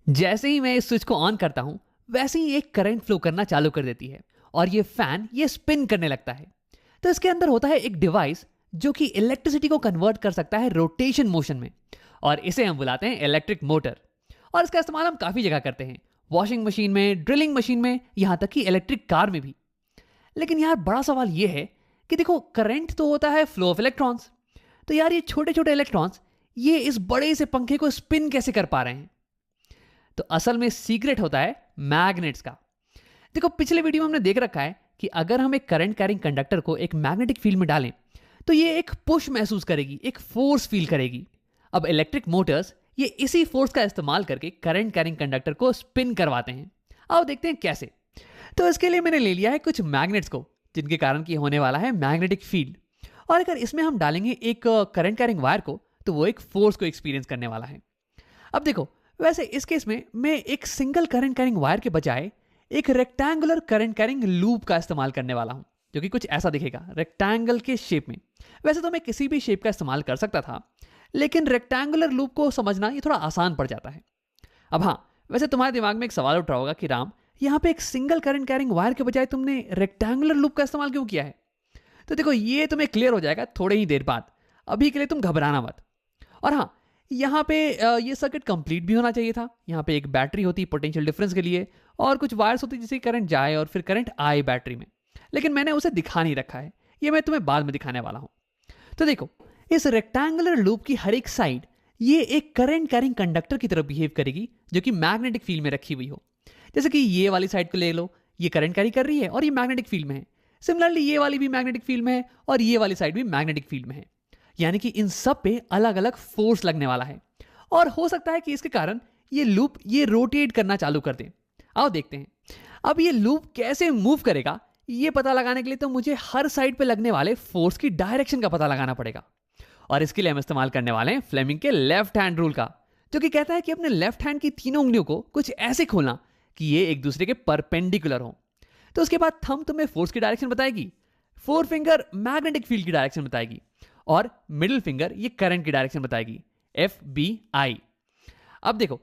जैसे ही मैं इस स्विच को ऑन करता हूं, वैसे ही एक करंट फ्लो करना चालू कर देती है और ये फैन ये स्पिन करने लगता है। तो इसके अंदर होता है एक डिवाइस जो कि इलेक्ट्रिसिटी को कन्वर्ट कर सकता है रोटेशन मोशन में, और इसे हम बुलाते हैं इलेक्ट्रिक मोटर। और इसका इस्तेमाल हम काफ़ी जगह करते हैं, वॉशिंग मशीन में, ड्रिलिंग मशीन में, यहाँ तक कि इलेक्ट्रिक कार में भी। लेकिन यार बड़ा सवाल ये है कि देखो, करंट तो होता है फ्लो ऑफ इलेक्ट्रॉन्स, तो यार ये छोटे छोटे इलेक्ट्रॉन्स ये इस बड़े से पंखे को स्पिन कैसे कर पा रहे हैं? तो असल में सीक्रेट होता है मैग्नेट्स का। देखो, पिछले वीडियो में हमने देख रखा है कि अगर हम एक करंट कैरिंग कंडक्टर को एक मैग्नेटिक फील्ड में डालें तो ये एक पुश महसूस करेगी, एक फोर्स फील करेगी। अब इलेक्ट्रिक मोटर्स ये इसी फोर्स का इस्तेमाल करके करंट कैरिंग कंडक्टर को स्पिन करवाते हैं। आओ देखते हैं कैसे। तो इसके लिए मैंने ले लिया है कुछ मैग्नेट्स को, जिनके कारण की होने वाला है मैग्नेटिक फील्ड। और अगर इसमें हम डालेंगे एक करंट कैरिंग वायर को, तो वो एक फोर्स को एक्सपीरियंस करने वाला है। अब देखो, वैसे इस केस में मैं एक सिंगल करंट कैरिंग वायर के बजाय एक रेक्टेंगुलर करंट कैरिंग लूप का इस्तेमाल करने वाला हूं, जो कि कुछ ऐसा दिखेगा रेक्टेंगल के शेप में। वैसे तो मैं किसी भी शेप का इस्तेमाल कर सकता था, लेकिन रेक्टेंगुलर लूप को समझना ये थोड़ा आसान पड़ जाता है। अब हाँ, वैसे तुम्हारे दिमाग में एक सवाल उठ रहा होगा कि राम, यहाँ पे एक सिंगल करंट कैरिंग वायर के बजाय तुमने रेक्टेंगुलर लूप का इस्तेमाल क्यों किया है? तो देखो, ये तुम्हें क्लियर हो जाएगा थोड़े ही देर बाद। अभी के लिए तुम घबराना मत। और हाँ, यहाँ पे ये सर्किट कंप्लीट भी होना चाहिए था। यहाँ पे एक बैटरी होती पोटेंशियल डिफरेंस के लिए, और कुछ वायर्स होती जिससे करंट जाए और फिर करंट आए बैटरी में, लेकिन मैंने उसे दिखा नहीं रखा है। ये मैं तुम्हें बाद में दिखाने वाला हूँ। तो देखो, इस रेक्टेंगुलर लूप की हर एक साइड ये एक करंट कैरिंग कंडक्टर की तरह बिहेव करेगी, जो कि मैग्नेटिक फील्ड में रखी हुई हो। जैसे कि ये वाली साइड को ले लो, ये करंट कैरी कर रही है और ये मैग्नेटिक फील्ड में है। सिमिलरली ये वाली भी मैग्नेटिक फील्ड में है और ये वाली साइड भी मैग्नेटिक फील्ड में है। यानी कि इन सब पे अलग अलग फोर्स लगने वाला है, और हो सकता है कि इसके कारण ये लूप ये रोटेट करना चालू कर दे। आओ देखते हैं। अब ये लूप कैसे मूव करेगा, ये पता लगाने के लिए तो मुझे हर साइड पे लगने वाले फोर्स की डायरेक्शन का पता लगाना पड़ेगा। और इसके लिए हम इस्तेमाल करने वाले हैं फ्लेमिंग के लेफ्ट हैंड रूल का, जो कि कहता है कि अपने लेफ्ट हैंड की तीनों उंगलियों को कुछ ऐसे खोलना कि ये एक दूसरे के परपेंडिकुलर हो। तो उसके बाद थंब तुम्हें फोर्स की डायरेक्शन बताएगी, फोर फिंगर मैग्नेटिक फील्ड की डायरेक्शन बताएगी, और मिडिल फिंगर ये करंट की डायरेक्शन बताएगी, FBI। अब देखो,